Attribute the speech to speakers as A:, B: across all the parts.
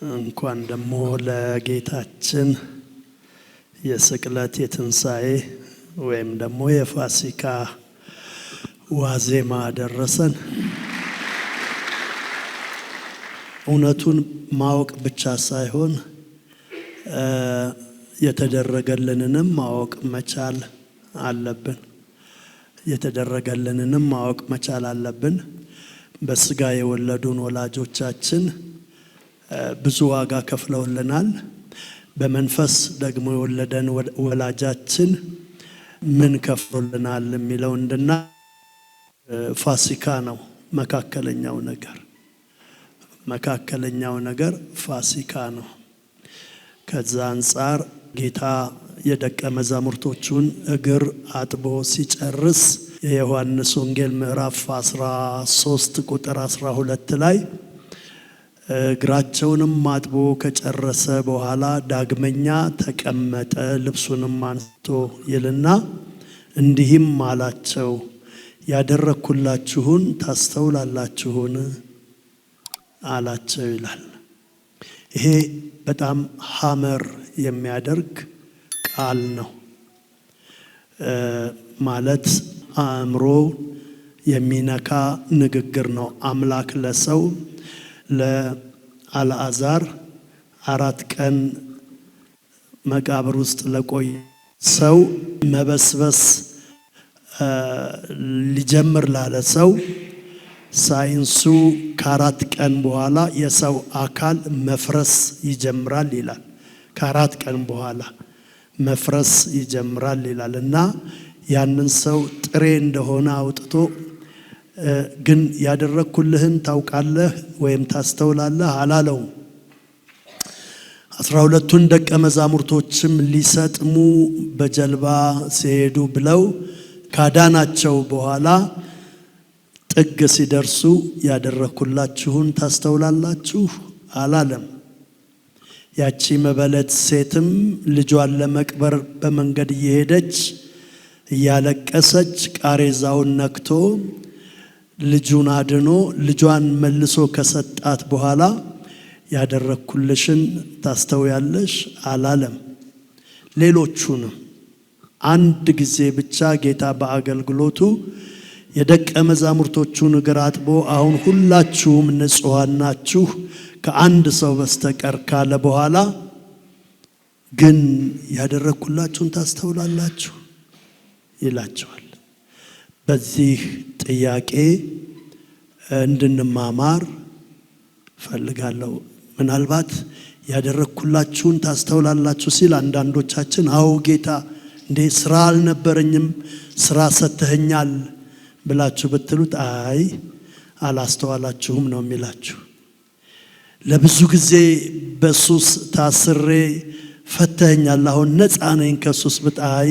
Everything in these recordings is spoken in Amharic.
A: እንኳን ደግሞ ለጌታችን የስቅለት የትንሣኤ ወይም ደግሞ የፋሲካ ዋዜማ ደረሰን። እውነቱን ማወቅ ብቻ ሳይሆን የተደረገልንንም ማወቅ መቻል አለብን። የተደረገልንንም ማወቅ መቻል አለብን። በስጋ የወለዱን ወላጆቻችን ብዙ ዋጋ ከፍለውልናል። በመንፈስ ደግሞ የወለደን ወላጃችን ምን ከፍሎልናል የሚለው እንድና ፋሲካ ነው። መካከለኛው ነገር ፋሲካ ነው። ከዛ አንፃር ጌታ የደቀ መዛሙርቶቹን እግር አጥቦ ሲጨርስ የዮሐንስ ወንጌል ምዕራፍ 13 ቁጥር 12 ላይ እግራቸውንም አጥቦ ከጨረሰ በኋላ ዳግመኛ ተቀመጠ፣ ልብሱንም አንስቶ ይልና እንዲህም አላቸው፣ ያደረኩላችሁን ታስተውላላችሁን አላቸው ይላል። ይሄ በጣም ሐመር የሚያደርግ ቃል ነው። ማለት አእምሮ የሚነካ ንግግር ነው። አምላክ ለሰው ለአልዓዛር 4 ቀን መቃብር ውስጥ ለቆየ ሰው መበስበስ ሊጀምር ላለ ሰው ሳይንሱ ከ4 ቀን በኋላ የሰው አካል መፍረስ ይጀምራል ይላል። ከ4 ቀን በኋላ መፍረስ ይጀምራል ይላል እና ያንን ሰው ጥሬ እንደሆነ አውጥቶ ግን ያደረኩልህን ታውቃለህ ወይም ታስተውላለህ አላለው። 12ቱን ደቀ መዛሙርቶችም ሊሰጥሙ በጀልባ ሲሄዱ ብለው ካዳናቸው በኋላ ጥግ ሲደርሱ ያደረኩላችሁን ታስተውላላችሁ አላለም። ያቺ መበለት ሴትም ልጇን ለመቅበር በመንገድ እየሄደች እያለቀሰች ቃሬዛውን ነክቶ ልጁን አድኖ ልጇን መልሶ ከሰጣት በኋላ ያደረኩልሽን ታስተውያለሽ አላለም። ሌሎቹንም አንድ ጊዜ ብቻ ጌታ በአገልግሎቱ የደቀ መዛሙርቶቹን እግር አጥቦ አሁን ሁላችሁም ንጹሐን ናችሁ ከአንድ ሰው በስተቀር ካለ በኋላ ግን ያደረኩላችሁን ታስተውላላችሁ ይላቸዋል። በዚህ ጥያቄ እንድንማማር ፈልጋለሁ። ምናልባት ያደረኩላችሁን ታስተውላላችሁ ሲል አንዳንዶቻችን አዎ ጌታ እንዴ ስራ አልነበረኝም ስራ ሰጥተኸኛል ብላችሁ ብትሉት አይ አላስተዋላችሁም ነው የሚላችሁ። ለብዙ ጊዜ በሱስ ታስሬ ፈተኸኛል አሁን ነፃ ነኝ ከሱስ ብታይ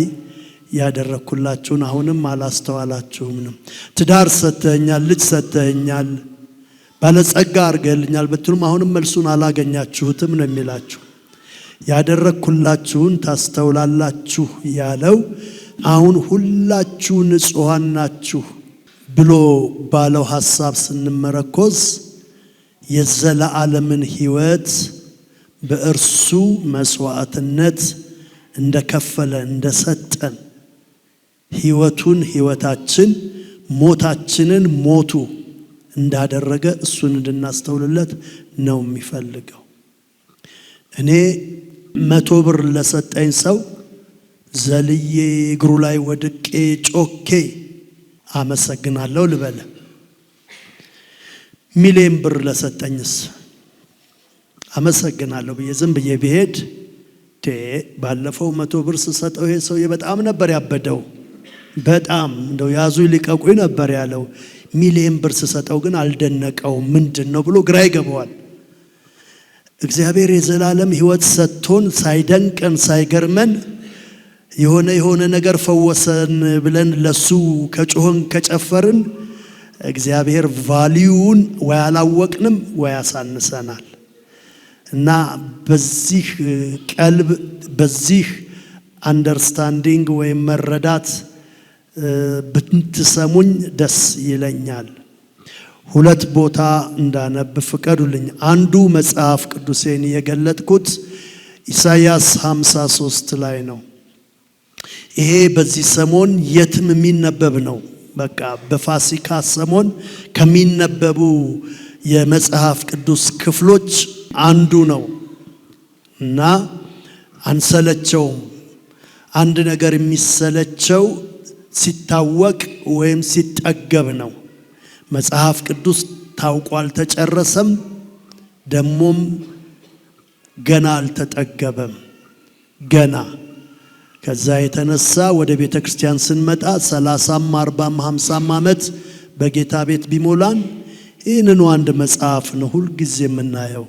A: ያደረኩላችሁን አሁንም አላስተዋላችሁም ነው። ትዳር ሰጥተኸኛል፣ ልጅ ሰጥተኸኛል፣ ባለጸጋ አድርገህልኛል ብትሉም አሁንም መልሱን አላገኛችሁትም ነው የሚላችሁ። ያደረኩላችሁን ታስተውላላችሁ ያለው አሁን ሁላችሁ ንጹሐን ናችሁ ብሎ ባለው ሐሳብ ስንመረኮዝ የዘላለምን ሕይወት በእርሱ መስዋዕትነት እንደከፈለ እንደሰጠን ሕይወቱን ሕይወታችን ሞታችንን ሞቱ እንዳደረገ እሱን እንድናስተውልለት ነው የሚፈልገው። እኔ 100 ብር ለሰጠኝ ሰው ዘልዬ እግሩ ላይ ወድቄ ጮኬ አመሰግናለሁ ልበለ። ሚሊዮን ብር ለሰጠኝስ አመሰግናለሁ ብዬ ዝም ብዬ ብሄድ ባለፈው 100 ብር ስሰጠው ይሄ ሰው በጣም ነበር ያበደው፣ በጣም እንደው ያዙ ሊቀቁኝ ነበር ያለው። ሚሊዮን ብር ስሰጠው ግን አልደነቀው ምንድነው ብሎ ግራ ይገባዋል። እግዚአብሔር የዘላለም ሕይወት ሰጥቶን ሳይደንቀን ሳይገርመን የሆነ ነገር ፈወሰን ብለን ለሱ ከጮህን ከጨፈርን እግዚአብሔር ቫልዩን ወይ አላወቅንም ወይ አሳንሰናል። እና በዚህ ቀልብ በዚህ አንደርስታንዲንግ ወይ መረዳት ብትሰሙኝ ደስ ይለኛል። ሁለት ቦታ እንዳነብ ፍቀዱልኝ። አንዱ መጽሐፍ ቅዱሴን የገለጥኩት ኢሳይያስ 53 ላይ ነው። ይሄ በዚህ ሰሞን የትም የሚነበብ ነው። በቃ በፋሲካ ሰሞን ከሚነበቡ የመጽሐፍ ቅዱስ ክፍሎች አንዱ ነው እና አንሰለቸውም። አንድ ነገር የሚሰለቸው ሲታወቅ ወይም ሲጠገብ ነው። መጽሐፍ ቅዱስ ታውቆ አልተጨረሰም፣ ደሞም ገና አልተጠገበም። ገና ከዛ የተነሳ ወደ ቤተ ክርስቲያን ስንመጣ 30ም 40ም 50ም ዓመት በጌታ ቤት ቢሞላን ይህንኑ አንድ መጽሐፍ ነው ሁል ጊዜ የምናየው።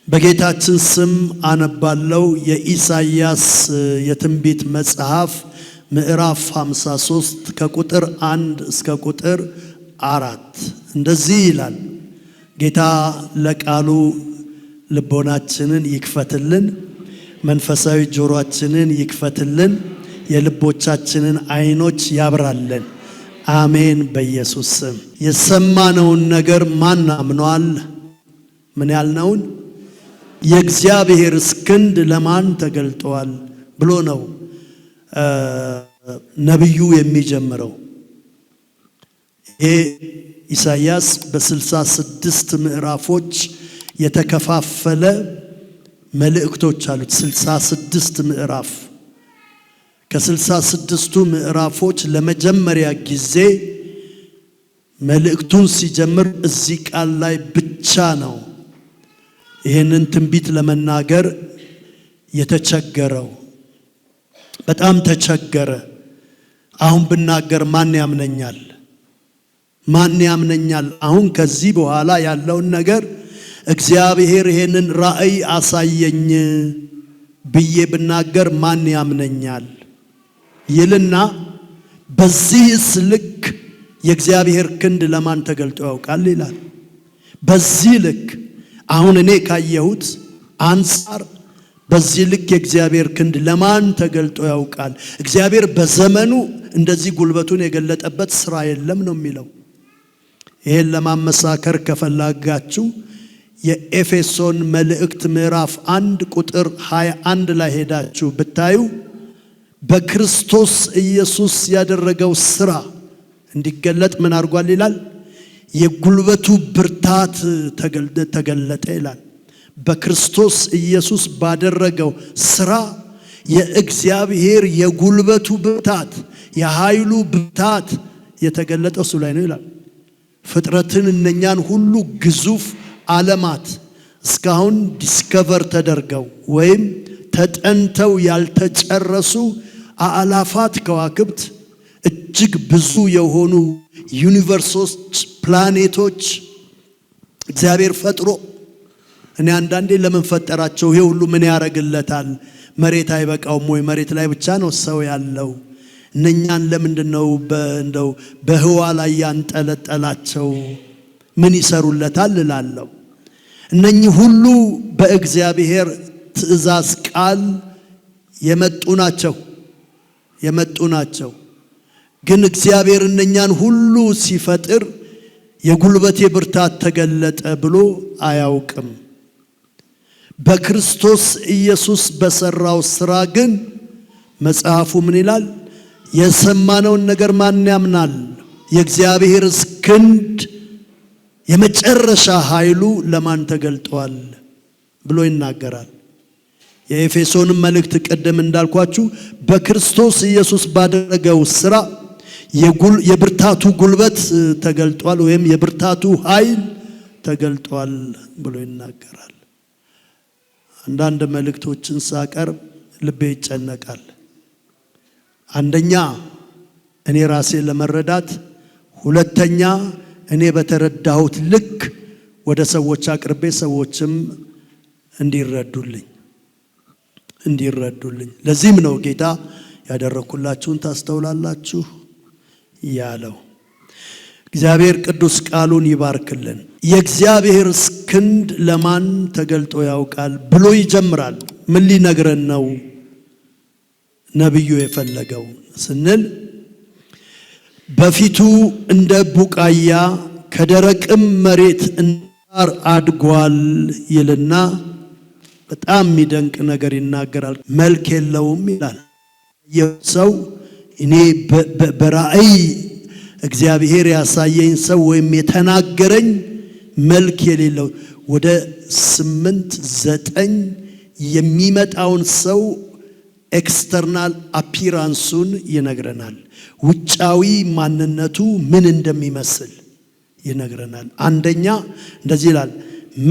A: በጌታችን ስም አነባለው። የኢሳይያስ የትንቢት መጽሐፍ ምዕራፍ 53 ከቁጥር 1 እስከ ቁጥር 4 እንደዚህ ይላል። ጌታ ለቃሉ ልቦናችንን ይክፈትልን፣ መንፈሳዊ ጆሮአችንን ይክፈትልን፣ የልቦቻችንን አይኖች ያብራልን። አሜን በኢየሱስ ስም። የሰማነውን ነገር ማን አምኗል? ምን ያልነውን? የእግዚአብሔር ክንድ ለማን ተገልጧል ብሎ ነው ነብዩ የሚጀምረው። ይሄ ኢሳይያስ በ66 ምዕራፎች የተከፋፈለ መልእክቶች አሉት። 66 ምዕራፍ። ከ66ቱ ምዕራፎች ለመጀመሪያ ጊዜ መልእክቱን ሲጀምር እዚህ ቃል ላይ ብቻ ነው ይህንን ትንቢት ለመናገር የተቸገረው። በጣም ተቸገረ። አሁን ብናገር ማን ያምነኛል? ማን ያምነኛል? አሁን ከዚህ በኋላ ያለውን ነገር እግዚአብሔር ይሄንን ራእይ አሳየኝ ብዬ ብናገር ማን ያምነኛል ይልና በዚህስ ልክ የእግዚአብሔር ክንድ ለማን ተገልጦ ያውቃል ይላል። በዚህ ልክ አሁን እኔ ካየሁት አንፃር በዚህ ልክ የእግዚአብሔር ክንድ ለማን ተገልጦ ያውቃል? እግዚአብሔር በዘመኑ እንደዚህ ጉልበቱን የገለጠበት ስራ የለም ነው የሚለው። ይሄን ለማመሳከር ከፈለጋችሁ የኤፌሶን መልእክት ምዕራፍ 1 ቁጥር 21 ላይ ሄዳችሁ ብታዩ በክርስቶስ ኢየሱስ ያደረገው ስራ እንዲገለጥ ምን አድርጓል ይላል? የጉልበቱ ብርታት ተገለጠ ይላል። በክርስቶስ ኢየሱስ ባደረገው ስራ የእግዚአብሔር የጉልበቱ ብርታት፣ የኃይሉ ብርታት የተገለጠው እሱ ላይ ነው ይላል። ፍጥረትን እነኛን ሁሉ ግዙፍ ዓለማት እስካሁን ዲስከቨር ተደርገው ወይም ተጠንተው ያልተጨረሱ አእላፋት ከዋክብት፣ እጅግ ብዙ የሆኑ ዩኒቨርሶች፣ ፕላኔቶች እግዚአብሔር ፈጥሮ እኔ አንዳንዴ ለምን ፈጠራቸው? ይሄ ሁሉ ምን ያረግለታል? መሬት አይበቃውም ወይ? መሬት ላይ ብቻ ነው ሰው ያለው። እነኛን ለምንድነው እንደው በህዋ ላይ ያንጠለጠላቸው? ምን ይሰሩለታል እላለሁ። እነኚህ ሁሉ በእግዚአብሔር ትእዛዝ ቃል የመጡ ናቸው። ግን እግዚአብሔር እነኛን ሁሉ ሲፈጥር የጉልበቴ ብርታት ተገለጠ ብሎ አያውቅም። በክርስቶስ ኢየሱስ በሰራው ስራ ግን መጽሐፉ ምን ይላል? የሰማነውን ነገር ማን ያምናል? የእግዚአብሔር ክንድ የመጨረሻ ኃይሉ ለማን ተገልጧል ብሎ ይናገራል። የኤፌሶንን መልእክት ቀደም እንዳልኳችሁ በክርስቶስ ኢየሱስ ባደረገው ስራ የብርታቱ ጉልበት ተገልጧል ወይም የብርታቱ ኃይል ተገልጧል ብሎ ይናገራል። አንዳንድ መልእክቶችን ሳቀርብ ልቤ ይጨነቃል። አንደኛ እኔ ራሴ ለመረዳት፣ ሁለተኛ እኔ በተረዳሁት ልክ ወደ ሰዎች አቅርቤ ሰዎችም እንዲረዱልኝ። ለዚህም ነው ጌታ ያደረኩላችሁን ታስተውላላችሁ ያለው። እግዚአብሔር ቅዱስ ቃሉን ይባርክልን። የእግዚአብሔር ክንድ ለማን ተገልጦ ያውቃል ብሎ ይጀምራል። ምን ሊነግረን ነው ነብዩ የፈለገው ስንል በፊቱ እንደ ቡቃያ ከደረቅም መሬት እንዳር አድጓል ይልና በጣም የሚደንቅ ነገር ይናገራል። መልክ የለውም ይላል። የሰው እኔ በራእይ እግዚአብሔር ያሳየኝ ሰው ወይም የተናገረኝ መልክ የሌለው ወደ 8-9 የሚመጣውን ሰው ኤክስተርናል አፒራንሱን ይነግረናል። ውጫዊ ማንነቱ ምን እንደሚመስል ይነግረናል። አንደኛ እንደዚህ ይላል፣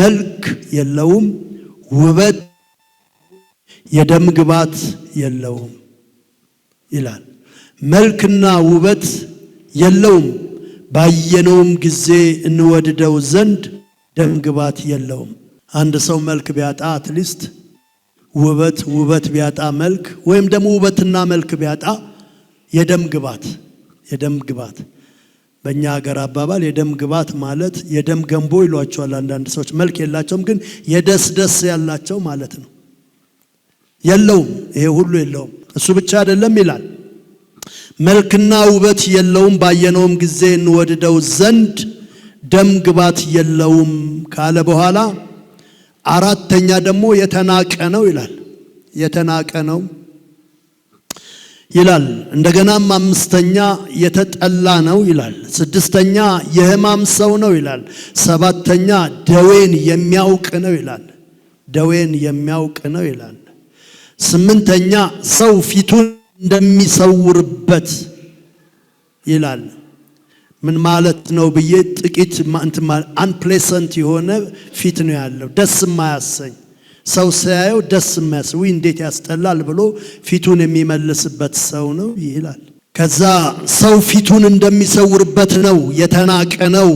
A: መልክ የለውም፣ ውበት፣ የደም ግባት የለውም ይላል። መልክና ውበት የለውም፣ ባየነውም ጊዜ እንወድደው ዘንድ ደም ግባት የለውም። አንድ ሰው መልክ ቢያጣ አትሊስት ውበት ቢያጣ መልክ ወይም ደግሞ ውበትና መልክ ቢያጣ የደም ግባት በእኛ ሀገር አባባል የደም ግባት ማለት የደም ገንቦ ይሏቸዋል አንዳንድ ሰዎች። መልክ የላቸውም ግን የደስ ያላቸው ማለት ነው። የለውም፣ ይሄ ሁሉ የለውም። እሱ ብቻ አይደለም ይላል፣ መልክና ውበት የለውም፣ ባየነውም ጊዜ እንወድደው ዘንድ ደም ግባት የለውም ካለ በኋላ አራተኛ ደግሞ የተናቀ ነው ይላል። የተናቀ ነው ይላል። እንደገናም አምስተኛ የተጠላ ነው ይላል። ስድስተኛ የሕማም ሰው ነው ይላል። ሰባተኛ ደዌን የሚያውቅ ነው ይላል። ደዌን የሚያውቅ ነው ይላል። ስምንተኛ ሰው ፊቱን እንደሚሰውርበት ይላል። ምን ማለት ነው ብዬ ጥቂት አንፕሌሰንት የሆነ ፊት ነው ያለው፣ ደስ የማያሰኝ ሰው ሲያየው ደስ የማያሰኝ እንዴት ያስጠላል ብሎ ፊቱን የሚመልስበት ሰው ነው ይላል። ከዛ ሰው ፊቱን እንደሚሰውርበት ነው፣ የተናቀ ነው፣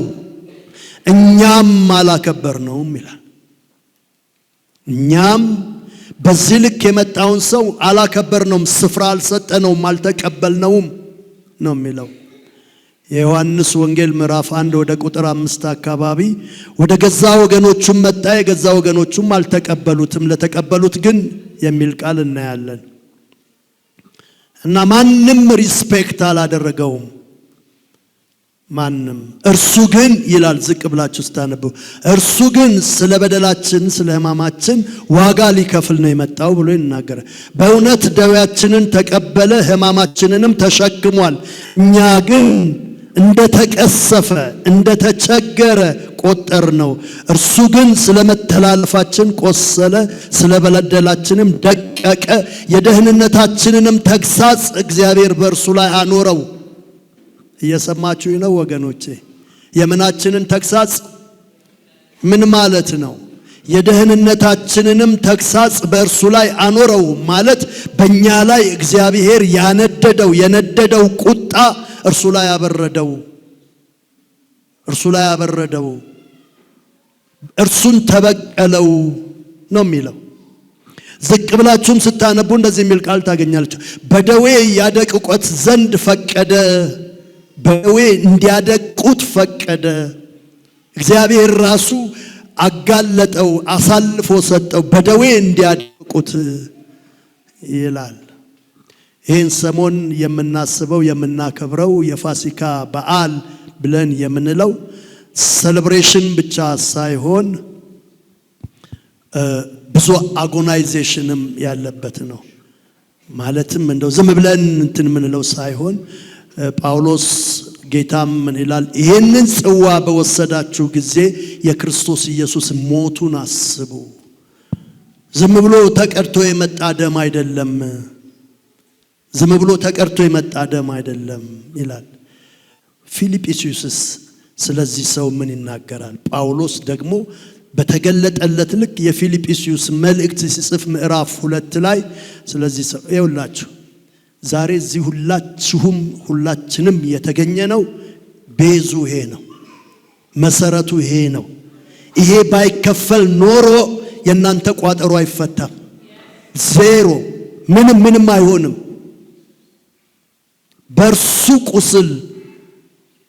A: እኛም አላከበርነውም ይላል። እኛም በዚህ ልክ የመጣውን ሰው አላከበርነውም፣ ስፍራ አልሰጠነውም፣ አልተቀበልነውም ነው የሚለው። የዮሐንስ ወንጌል ምዕራፍ 1 ወደ ቁጥር 5 አካባቢ ወደ ገዛ ወገኖቹም መጣ፣ የገዛ ወገኖቹም አልተቀበሉትም፣ ለተቀበሉት ግን የሚል ቃል እናያለን። እና ማንም ሪስፔክት አላደረገውም። ማንም። እርሱ ግን ይላል ዝቅ ብላችሁ ስታነቡ፣ እርሱ ግን ስለ በደላችን ስለ ሕማማችን ዋጋ ሊከፍል ነው የመጣው ብሎ ይናገራል። በእውነት ደዌያችንን ተቀበለ ሕማማችንንም ተሸክሟል። እኛ ግን እንደተቀሰፈ እንደተቸገረ ቆጠር ነው። እርሱ ግን ስለ መተላለፋችን ቆሰለ፣ ስለ በደላችንም ደቀቀ። የደህንነታችንንም ተግሳጽ እግዚአብሔር በእርሱ ላይ አኖረው። እየሰማችሁ ነው ወገኖቼ? የምናችንን ተግሳጽ ምን ማለት ነው? የደህንነታችንንም ተግሳጽ በእርሱ ላይ አኖረው ማለት በእኛ ላይ እግዚአብሔር የነደደው ቁጣ እርሱ ላይ አበረደው። እርሱን ተበቀለው ነው የሚለው። ዝቅ ብላችሁም ስታነቡ እንደዚህ የሚል ቃል ታገኛላችሁ። በደዌ ያደቅቁት ዘንድ ፈቀደ። በደዌ እንዲያደቁት ፈቀደ። እግዚአብሔር ራሱ አጋለጠው፣ አሳልፎ ሰጠው፣ በደዌ እንዲያደቁት ይላል። ይህን ሰሞን የምናስበው የምናከብረው የፋሲካ በዓል ብለን የምንለው ሴሌብሬሽን ብቻ ሳይሆን ብዙ አጎናይዜሽንም ያለበት ነው። ማለትም እንደው ዝም ብለን እንትን የምንለው ሳይሆን ጳውሎስ ጌታም ምን ይላል? ይህንን ጽዋ በወሰዳችሁ ጊዜ የክርስቶስ ኢየሱስ ሞቱን አስቡ። ዝም ብሎ ተቀድቶ የመጣ ደም አይደለም። ዝም ብሎ ተቀድቶ የመጣ ደም አይደለም ይላል። ፊልጵስዩስስ ስለዚህ ሰው ምን ይናገራል? ጳውሎስ ደግሞ በተገለጠለት ልክ የፊልጵስዩስ መልእክት ሲጽፍ ምዕራፍ 2 ላይ ስለዚህ ሰው ይውላችሁ ዛሬ እዚህ ሁላችንም የተገኘ ነው። ቤዙ ይሄ ነው፣ መሰረቱ ይሄ ነው። ይሄ ባይከፈል ኖሮ የናንተ ቋጠሮ አይፈታም። ዜሮ፣ ምንም አይሆንም። በእርሱ ቁስል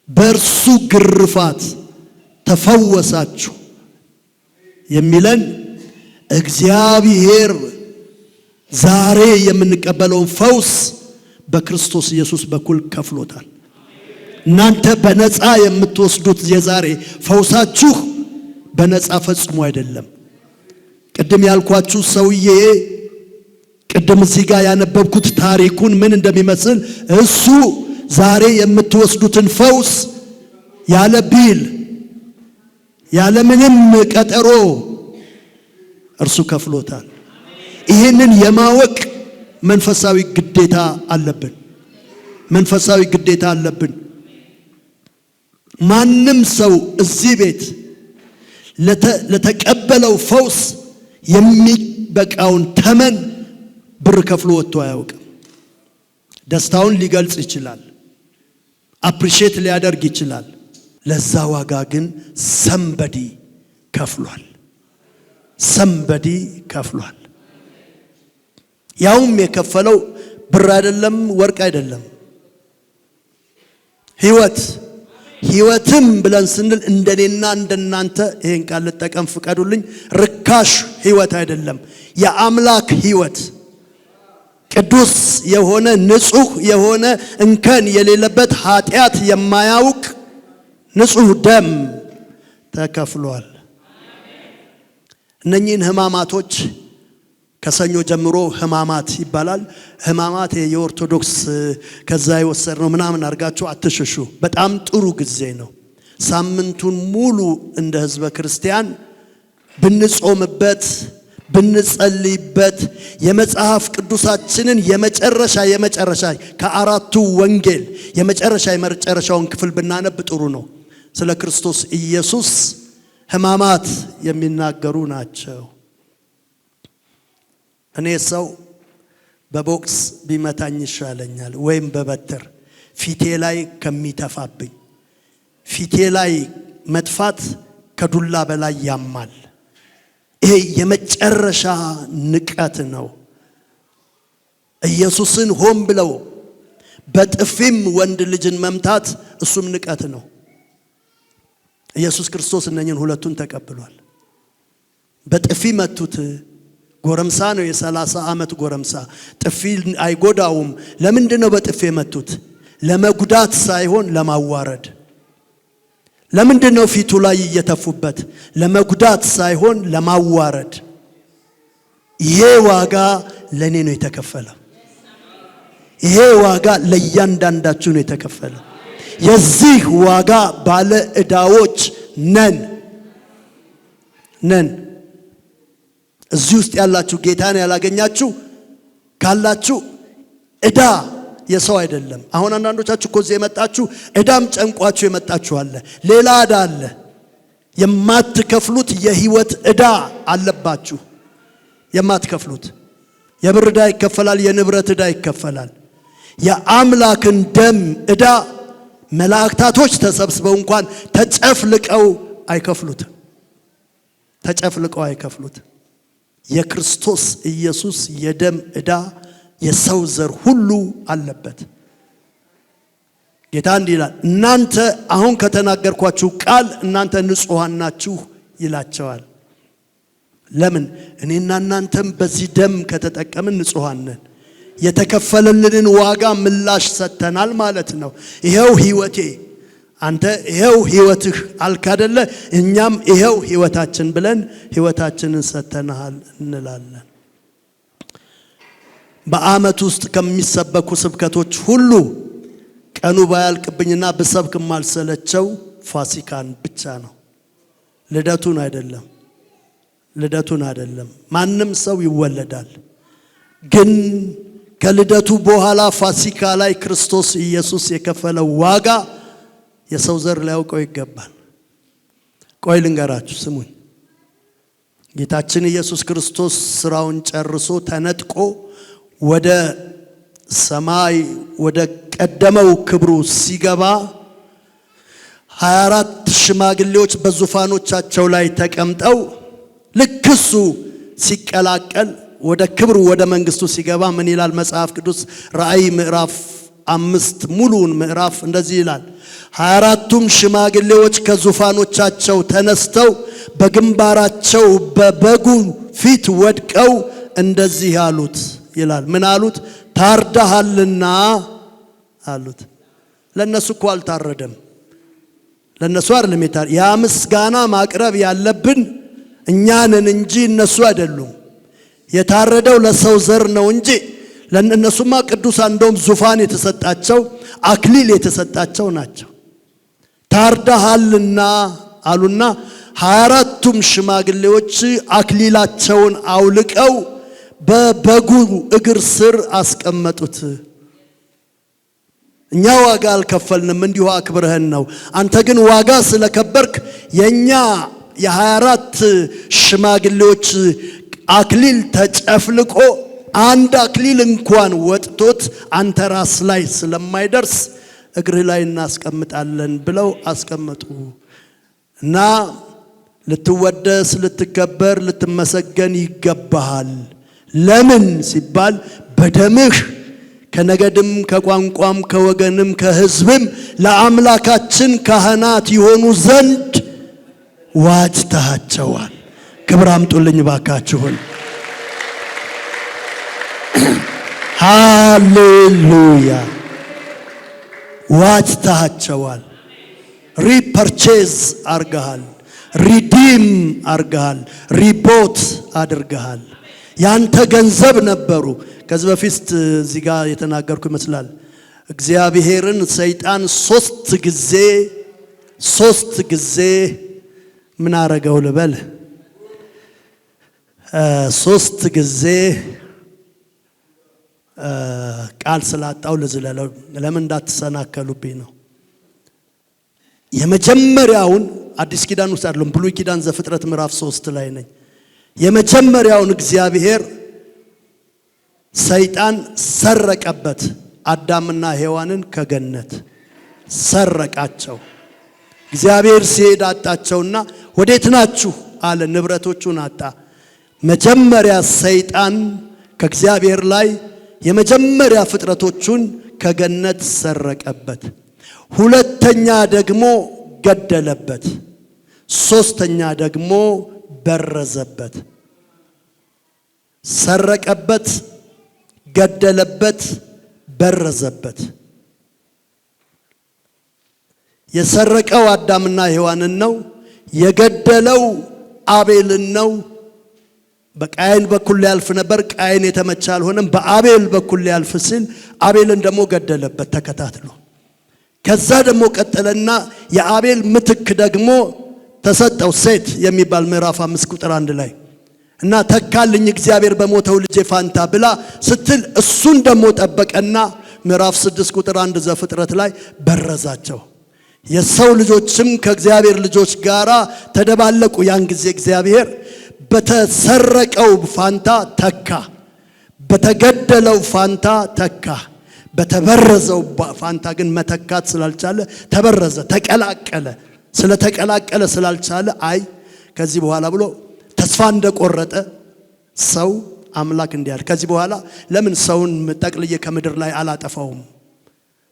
A: በእርሱ ግርፋት ተፈወሳችሁ የሚለን እግዚአብሔር ዛሬ የምንቀበለውን ፈውስ በክርስቶስ ኢየሱስ በኩል ከፍሎታል። እናንተ በነፃ የምትወስዱት የዛሬ ፈውሳችሁ በነፃ ፈጽሞ አይደለም። ቅድም ያልኳችሁ ሰውዬ ቅድም እዚህ ጋር ያነበብኩት ታሪኩን ምን እንደሚመስል እሱ ዛሬ የምትወስዱትን ፈውስ ያለ ቢል ያለ ምንም ቀጠሮ እርሱ ከፍሎታል። ይህንን የማወቅ መንፈሳዊ ግዴታ አለብን። መንፈሳዊ ግዴታ አለብን። ማንም ሰው እዚህ ቤት ለተቀበለው ፈውስ የሚበቃውን ተመን ብር ከፍሎ ወጥቶ አያውቅም። ደስታውን ሊገልጽ ይችላል፣ አፕሪሼት ሊያደርግ ይችላል። ለዛ ዋጋ ግን ሰምበዲ ከፍሏል። ሰምበዲ ከፍሏል። ያውም የከፈለው ብር አይደለም፣ ወርቅ አይደለም፣ ሕይወትም ብለን ስንል እንደኔና እንደናንተ ይሄን ቃል ልጠቀም ፍቀዱልኝ፣ ርካሽ ሕይወት አይደለም። የአምላክ ሕይወት ቅዱስ የሆነ ንጹህ የሆነ እንከን የሌለበት ኃጢአት የማያውቅ ንጹህ ደም ተከፍሏል። እነኚህን ሕማማቶች ከሰኞ ጀምሮ ሕማማት ይባላል። ሕማማት የኦርቶዶክስ ከዛ የወሰድነው ምናምን አድርጋችሁ አትሽሹ። በጣም ጥሩ ጊዜ ነው። ሳምንቱን ሙሉ እንደ ሕዝበ ክርስቲያን ብንጾምበት ብንጸልይበት የመጽሐፍ ቅዱሳችንን የመጨረሻ ከአራቱ ወንጌል የመጨረሻውን ክፍል ብናነብ ጥሩ ነው። ስለ ክርስቶስ ኢየሱስ ሕማማት የሚናገሩ ናቸው። እኔ ሰው በቦክስ ቢመታኝ ይሻለኛል ወይም በበትር ፊቴ ላይ ከሚተፋብኝ። ፊቴ ላይ መጥፋት ከዱላ በላይ ያማል። ይሄ የመጨረሻ ንቀት ነው። ኢየሱስን ሆን ብለው በጥፊም ወንድ ልጅን መምታት እሱም ንቀት ነው። ኢየሱስ ክርስቶስ እነኝን ሁለቱን ተቀብሏል። በጥፊ መቱት። ጎረምሳ ነው፣ የ30 ዓመት ጎረምሳ። ጥፊ አይጎዳውም። ለምንድነው በጥፊ መቱት? ለመጉዳት ሳይሆን ለማዋረድ። ለምንድነው ፊቱ ላይ እየተፉበት? ለመጉዳት ሳይሆን ለማዋረድ። ይሄ ዋጋ ለኔ ነው የተከፈለው። ይሄ ዋጋ ለእያንዳንዳችሁ ነው የተከፈለው። የዚህ ዋጋ ባለ ዕዳዎች ነን። እዚህ ውስጥ ያላችሁ ጌታን ያላገኛችሁ ካላችሁ ዕዳ የሰው አይደለም። አሁን አንዳንዶቻችሁ እኮ እዚህ የመጣችሁ ዕዳም ጨንቋችሁ የመጣችሁ አለ። ሌላ ዕዳ አለ። የማትከፍሉት የህይወት ዕዳ አለባችሁ። የማትከፍሉት የብር ዕዳ ይከፈላል፣ የንብረት ዕዳ ይከፈላል። የአምላክን ደም ዕዳ መላእክታቶች ተሰብስበው እንኳን ተጨፍልቀው አይከፍሉትም። የክርስቶስ ኢየሱስ የደም ዕዳ የሰው ዘር ሁሉ አለበት። ጌታ እንዲህ ይላል፣ እናንተ አሁን ከተናገርኳችሁ ቃል እናንተ ንጹሃን ናችሁ ይላቸዋል። ለምን? እኔና እናንተም በዚህ ደም ከተጠቀምን ንጹሃን ነን። የተከፈለልንን ዋጋ ምላሽ ሰጥተናል ማለት ነው። ይሄው ህይወቴ፣ አንተ ይሄው ህይወትህ አልክ አይደለ? እኛም ይሄው ህይወታችን ብለን ህይወታችንን ሰጥተናል እንላለን። በዓመት ውስጥ ከሚሰበኩ ስብከቶች ሁሉ ቀኑ ባያልቅብኝና ብሰብክ ማልሰለቸው ፋሲካን ብቻ ነው። ልደቱን አይደለም። ማንም ሰው ይወለዳል፣ ግን ከልደቱ በኋላ ፋሲካ ላይ ክርስቶስ ኢየሱስ የከፈለው ዋጋ የሰው ዘር ሊያውቀው ይገባል። ቆይ ልንገራችሁ፣ ስሙኝ። ጌታችን ኢየሱስ ክርስቶስ ስራውን ጨርሶ ተነጥቆ ወደ ሰማይ ወደ ቀደመው ክብሩ ሲገባ 24 ሽማግሌዎች በዙፋኖቻቸው ላይ ተቀምጠው ልክ እሱ ሲቀላቀል ወደ ክብሩ ወደ መንግስቱ ሲገባ ምን ይላል መጽሐፍ ቅዱስ? ራእይ ምዕራፍ 5 ሙሉውን ምዕራፍ እንደዚህ ይላል። 24ቱም ሽማግሌዎች ከዙፋኖቻቸው ተነስተው በግንባራቸው በበጉ ፊት ወድቀው እንደዚህ አሉት ይላል። ምን አሉት? ታርዳሃልና አሉት። ለነሱ እኮ አልታረደም። ለነሱ አይደለም የታረደ። ያ ምስጋና ማቅረብ ያለብን እኛ ነን እንጂ እነሱ አይደሉም። የታረደው ለሰው ዘር ነው እንጂ ለነሱማ ቅዱሳን እንደውም ዙፋን የተሰጣቸው አክሊል የተሰጣቸው ናቸው። ታርደሃልና አሉና 24ቱም ሽማግሌዎች አክሊላቸውን አውልቀው በበጉ እግር ስር አስቀመጡት። እኛ ዋጋ አልከፈልንም፣ እንዲሁ አክብረህን ነው። አንተ ግን ዋጋ ስለከበርክ የኛ የ24 ሽማግሌዎች አክሊል ተጨፍልቆ አንድ አክሊል እንኳን ወጥቶት አንተ ራስ ላይ ስለማይደርስ እግርህ ላይ እናስቀምጣለን ብለው አስቀመጡ። እና ልትወደስ፣ ልትከበር፣ ልትመሰገን ይገባሃል። ለምን ሲባል በደምህ ከነገድም ከቋንቋም ከወገንም ከሕዝብም ለአምላካችን ካህናት የሆኑ ዘንድ ዋጅተሃቸዋል። ክብር አምጡልኝ ባካችሁን። ሃሌሉያ። ዋጅተሃቸዋል። ሪፐርቼዝ አርገሃል፣ ሪዲም አርገሃል፣ ሪቦት አድርገሃል። ያንተ ገንዘብ ነበሩ። ከዚህ በፊት እዚህ ጋር የተናገርኩ ይመስላል። እግዚአብሔርን ሰይጣን ሶስት ጊዜ ምን አረገው ልበል? ሶስት ጊዜ ቃል ስላጣው ልዝለለው፣ ለምን እንዳትሰናከሉብኝ ነው። የመጀመሪያውን አዲስ ኪዳን ውስጥ አይደለም፣ ብሉይ ኪዳን ዘፍጥረት ምዕራፍ 3 ላይ ነኝ። የመጀመሪያውን እግዚአብሔር ሰይጣን ሰረቀበት። አዳምና ሔዋንን ከገነት ሰረቃቸው። እግዚአብሔር ሲሄድ አጣቸውና ወዴት ናችሁ አለ። ንብረቶቹን አጣ። መጀመሪያ ሰይጣን ከእግዚአብሔር ላይ የመጀመሪያ ፍጥረቶቹን ከገነት ሰረቀበት። ሁለተኛ ደግሞ ገደለበት። ሶስተኛ ደግሞ በረዘበት። ሰረቀበት፣ ገደለበት፣ በረዘበት። የሰረቀው አዳምና ሔዋንን ነው። የገደለው አቤልን ነው። በቃየን በኩል ሊያልፍ ነበር። ቃየን የተመቸ አልሆነም። በአቤል በኩል ሊያልፍ ሲል አቤልን ደግሞ ገደለበት ተከታትሎ። ከዛ ደግሞ ቀጠለና የአቤል ምትክ ደግሞ ተሰጠው፣ ሴት የሚባል ምዕራፍ 5 ቁጥር 1 ላይ እና ተካልኝ እግዚአብሔር በሞተው ልጄ ፋንታ ብላ ስትል እሱን ደግሞ ጠበቀና ምዕራፍ 6 ቁጥር 1 ዘፍጥረት ላይ በረዛቸው። የሰው ልጆችም ከእግዚአብሔር ልጆች ጋር ተደባለቁ። ያን ጊዜ እግዚአብሔር በተሰረቀው ፋንታ ተካ፣ በተገደለው ፋንታ ተካ። በተበረዘው ፋንታ ግን መተካት ስላልቻለ ተበረዘ፣ ተቀላቀለ። ስለተቀላቀለ ስላልቻለ አይ ከዚህ በኋላ ብሎ ተስፋ እንደቆረጠ ሰው አምላክ እንዲያል ከዚህ በኋላ ለምን ሰውን ጠቅልዬ ከምድር ላይ አላጠፋውም?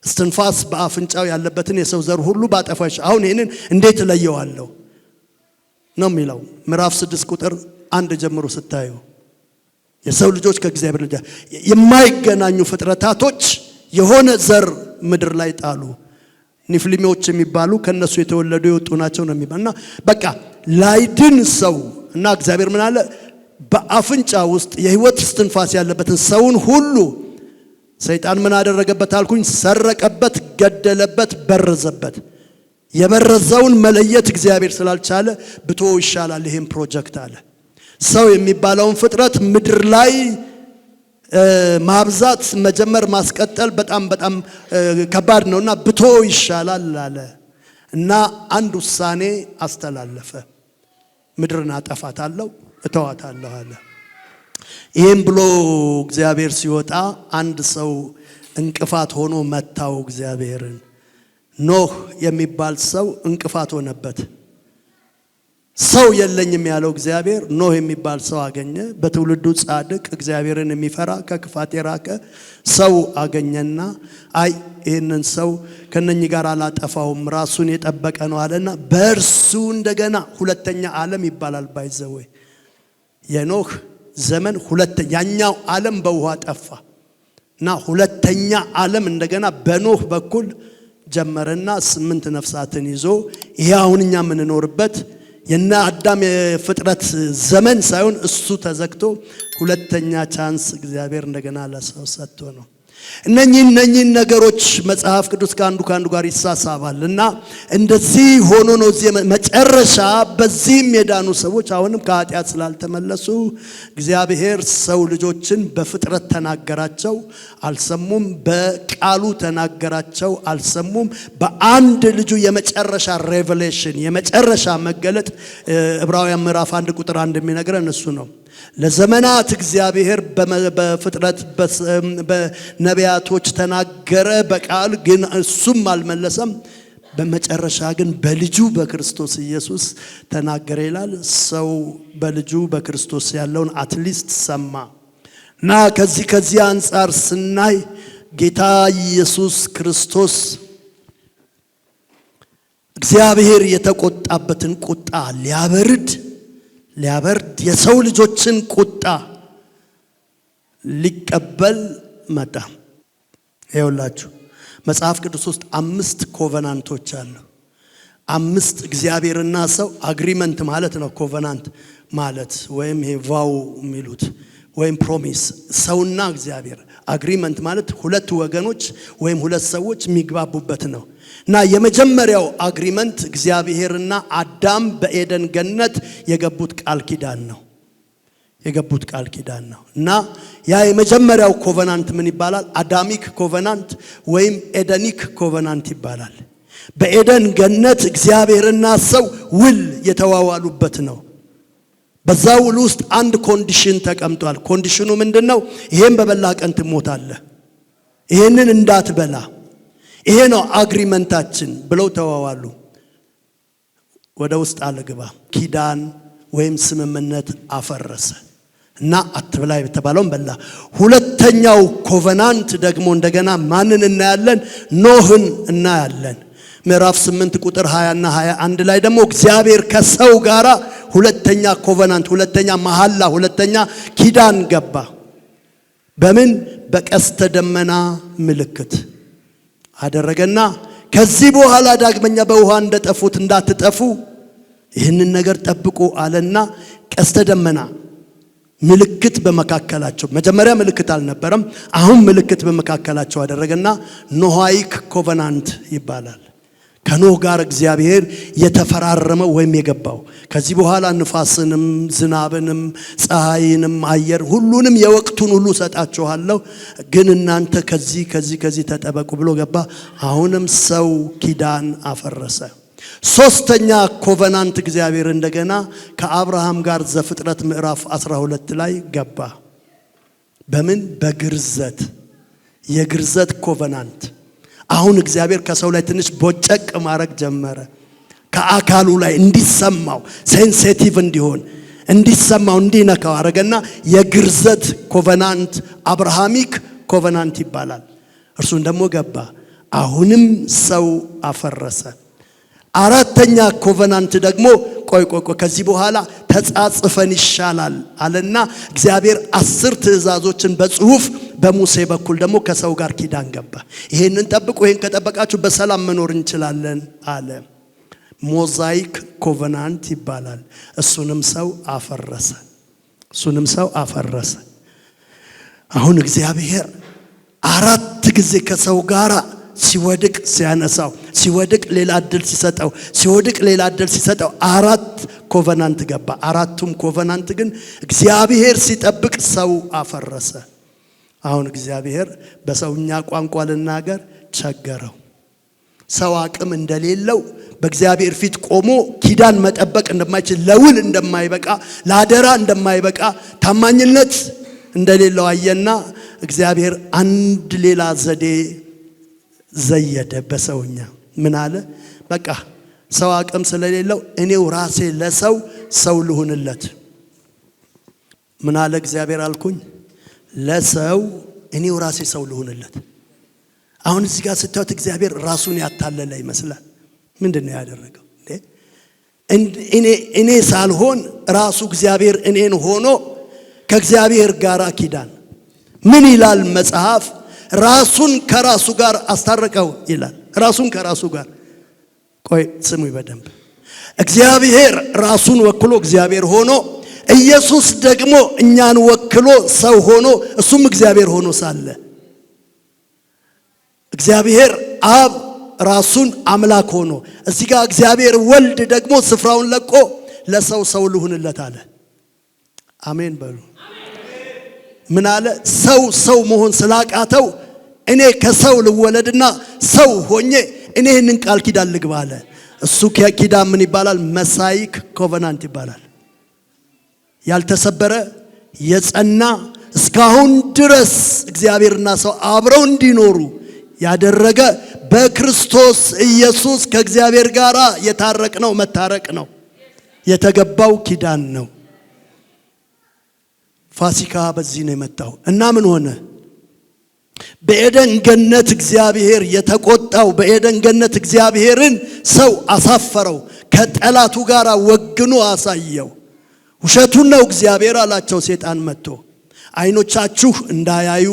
A: እስትንፋስ በአፍንጫው ያለበትን የሰው ዘር ሁሉ ባጠፋሽ አሁን ይሄንን እንዴት ለየዋለሁ ነው የሚለው። ምዕራፍ 6 ቁጥር 1 ጀምሮ ስታዩ የሰው ልጆች ከእግዚአብሔር ልጅ የማይገናኙ ፍጥረታቶች የሆነ ዘር ምድር ላይ ጣሉ። ኒፍሊሞች የሚባሉ ከነሱ የተወለዱ የወጡ ናቸው ነው የሚባልና በቃ ላይድን ሰው እና እግዚአብሔር ምን አለ? በአፍንጫ ውስጥ የህይወት እስትንፋስ ያለበትን ሰውን ሁሉ ሰይጣን ምን አደረገበት አልኩኝ? ሰረቀበት፣ ገደለበት፣ በረዘበት። የበረዘውን መለየት እግዚአብሔር ስላልቻለ ብቶ ይሻላል ይሄን ፕሮጀክት አለ። ሰው የሚባለውን ፍጥረት ምድር ላይ ማብዛት፣ መጀመር፣ ማስቀጠል በጣም ከባድ ነውና ብቶ ይሻላል አለ እና አንድ ውሳኔ አስተላለፈ። ምድርን አጠፋታለሁ፣ እተዋታለሁ አለ። ይሄን ብሎ እግዚአብሔር ሲወጣ አንድ ሰው እንቅፋት ሆኖ መታው እግዚአብሔርን። ኖህ የሚባል ሰው እንቅፋት ሆነበት። ሰው የለኝም ያለው እግዚአብሔር ኖህ የሚባል ሰው አገኘ። በትውልዱ ጻድቅ፣ እግዚአብሔርን የሚፈራ ከክፋት የራቀ ሰው አገኘና አይ ይህንን ሰው ከነኚህ ጋር አላጠፋውም ራሱን የጠበቀ ነው አለና በእርሱ እንደገና ሁለተኛ ዓለም ይባላል። ባይዘወይ የኖህ ዘመን ያኛው ዓለም በውሃ ጠፋ እና ሁለተኛ ዓለም እንደገና በኖህ በኩል ጀመረና 8 ነፍሳትን ይዞ ይሄ አሁን እኛ የምንኖርበት የና አዳም የፍጥረት ዘመን ሳይሆን እሱ ተዘግቶ ሁለተኛ ቻንስ እግዚአብሔር እንደገና ለሰው ሰጥቶ ነው። እነኚህ ነገሮች መጽሐፍ ቅዱስ ከአንዱ ጋር ይሳሳባልና እንደዚህ ሆኖ ነው እዚህ መጨረሻ በዚህም የዳኑ ሰዎች አሁንም ከኃጢአት ስላልተመለሱ እግዚአብሔር ሰው ልጆችን በፍጥረት ተናገራቸው አልሰሙም፣ በቃሉ ተናገራቸው አልሰሙም። በአንድ ልጁ የመጨረሻ ሬቨሌሽን የመጨረሻ መገለጥ ዕብራውያን ምዕራፍ 1 ቁጥር 1 የሚነግረን እሱ ነው። ለዘመናት እግዚአብሔር በፍጥረት በነቢያቶች ተናገረ በቃል ግን እሱም አልመለሰም። በመጨረሻ ግን በልጁ በክርስቶስ ኢየሱስ ተናገረ ይላል። ሰው በልጁ በክርስቶስ ያለውን አትሊስት ሰማ እና ከዚህ አንፃር ስናይ ጌታ ኢየሱስ ክርስቶስ እግዚአብሔር የተቆጣበትን ቁጣ ሊያበርድ የሰው ልጆችን ቁጣ ሊቀበል መጣ። ይኸውላችሁ መጽሐፍ ቅዱስ ውስጥ 5 ኮቨናንቶች አሉ። 5 እግዚአብሔርና ሰው አግሪመንት ማለት ነው። ኮቨናንት ማለት ወይም ይሄ ቫው የሚሉት ወይም ፕሮሚስ፣ ሰውና እግዚአብሔር አግሪመንት ማለት ሁለት ወገኖች ወይም ሁለት ሰዎች የሚግባቡበት ነው። እና የመጀመሪያው አግሪመንት እግዚአብሔርና አዳም በኤደን ገነት የገቡት ቃል ኪዳን ነው። እና ያ የመጀመሪያው ኮቨናንት ምን ይባላል? አዳሚክ ኮቨናንት ወይም ኤደኒክ ኮቨናንት ይባላል። በኤደን ገነት እግዚአብሔርና ሰው ውል የተዋዋሉበት ነው። በዛ ውል ውስጥ አንድ ኮንዲሽን ተቀምጧል። ኮንዲሽኑ ምንድነው? ይሄን በበላ ቀን ትሞታለህ፣ ይሄንን እንዳትበላ፣ ይሄ ነው አግሪመንታችን ብለው ተዋዋሉ። ወደ ውስጥ አልገባ ኪዳን ወይም ስምምነት አፈረሰ እና አትብላ የተባለውን በላ። ሁለተኛው ኮቨናንት ደግሞ እንደገና ማንን እናያለን? ኖህን እናያለን። ምዕራፍ 8 ቁጥር 20 እና 21 ላይ ደግሞ እግዚአብሔር ከሰው ጋር ሁለተኛ ኮቨናንት፣ ሁለተኛ መሐላ፣ ሁለተኛ ኪዳን ገባ። በምን? በቀስተ ደመና ምልክት አደረገና ከዚህ በኋላ ዳግመኛ በውሃ እንደጠፉት እንዳትጠፉ ይህንን ነገር ጠብቁ አለና ቀስተ ደመና ምልክት በመካከላቸው፣ መጀመሪያ ምልክት አልነበረም፣ አሁን ምልክት በመካከላቸው አደረገና ኖሃይክ ኮቨናንት ይባላል። ከኖህ ጋር እግዚአብሔር የተፈራረመው ወይም የገባው ከዚህ በኋላ ንፋስንም ዝናብንም ፀሐይንም አየር ሁሉንም የወቅቱን ሁሉ ሰጣችኋለሁ፣ ግን እናንተ ከዚህ ተጠበቁ ብሎ ገባ። አሁንም ሰው ኪዳን አፈረሰ። ሶስተኛ ኮቨናንት እግዚአብሔር እንደገና ከአብርሃም ጋር ዘፍጥረት ምዕራፍ 12 ላይ ገባ። በምን? በግርዘት የግርዘት ኮቨናንት። አሁን እግዚአብሔር ከሰው ላይ ትንሽ ቦጨቅ ማድረግ ጀመረ። ከአካሉ ላይ እንዲሰማው ሴንሲቲቭ እንዲሆን እንዲሰማው እንዲነካው አረገና የግርዘት ኮቨናንት አብርሃሚክ ኮቨናንት ይባላል። እርሱን ደግሞ ገባ። አሁንም ሰው አፈረሰ። አራተኛ ኮቨናንት ደግሞ ቆይ ከዚህ በኋላ ተጻጽፈን ይሻላል አለና እግዚአብሔር 10 ትእዛዞችን በጽሁፍ በሙሴ በኩል ደግሞ ከሰው ጋር ኪዳን ገባ። ይሄንን ጠብቁ፣ ይሄን ከጠበቃችሁ በሰላም መኖር እንችላለን አለ። ሞዛይክ ኮቨናንት ይባላል። እሱንም ሰው አፈረሰ። አሁን እግዚአብሔር 4 ጊዜ ከሰው ጋር ሲወድቅ ሲያነሳው፣ ሲወድቅ ሌላ እድል ሲሰጠው፣ ሲወድቅ ሌላ እድል ሲሰጠው 4 ኮቨናንት ገባ። 4ቱም ኮቨናንት ግን እግዚአብሔር ሲጠብቅ ሰው አፈረሰ። አሁን እግዚአብሔር በሰውኛ ቋንቋ ልናገር ቸገረው። ሰው አቅም እንደሌለው በእግዚአብሔር ፊት ቆሞ ኪዳን መጠበቅ እንደማይችል፣ ለውል እንደማይበቃ፣ ለአደራ እንደማይበቃ፣ ታማኝነት እንደሌለው አየና እግዚአብሔር አንድ ሌላ ዘዴ ዘየደ በሰውኛ። ምን አለ? በቃ ሰው አቅም ስለሌለው እኔው ራሴ ለሰው ሰው ልሁንለት። ምን አለ እግዚአብሔር አልኩኝ? ለሰው እኔው ራሴ ሰው ልሁንለት። አሁን እዚህ ጋር ስታዩት እግዚአብሔር ራሱን ያታለለ ይመስላል። ምንድነው ያደረገው? እኔ ሳልሆን ራሱ እግዚአብሔር እኔን ሆኖ ከእግዚአብሔር ጋር ኪዳን። ምን ይላል መጽሐፍ? ራሱን ከራሱ ጋር አስታረቀው ይላል። ራሱን ከራሱ ጋር። ቆይ ስሙ በደንብ። እግዚአብሔር ራሱን ወክሎ እግዚአብሔር ሆኖ ኢየሱስ ደግሞ እኛን ወክሎ ሰው ሆኖ እሱም እግዚአብሔር ሆኖ ሳለ እግዚአብሔር አብ ራሱን አምላክ ሆኖ እዚህ ጋር እግዚአብሔር ወልድ ደግሞ ስፍራውን ለቆ ለሰው ሰው ልሁንለት አለ። አሜን በሉ። ምን አለ? ሰው መሆን ስላቃተው እኔ ከሰው ልወለድና ሰው ሆኜ እኔ ይህንን ቃል ኪዳን ልግባ አለ። እሱ ኪዳን ምን ይባላል? መሳይክ ኮቨናንት ይባላል። ያልተሰበረ የጸና እስካሁን ድረስ እግዚአብሔርና ሰው አብረው እንዲኖሩ ያደረገ በክርስቶስ ኢየሱስ ከእግዚአብሔር ጋር የታረቅነው መታረቅ ነው፣ የተገባው ኪዳን ነው። ፋሲካ በዚህ ነው የመጣው እና ምን ሆነ? በኤደን ገነት እግዚአብሔር የተቆጣው በኤደን ገነት እግዚአብሔርን ሰው አሳፈረው፣ ከጠላቱ ጋር ወግኖ አሳየው። ውሸቱን ነው እግዚአብሔር አላቸው። ሰይጣን መጥቶ አይኖቻችሁ እንዳያዩ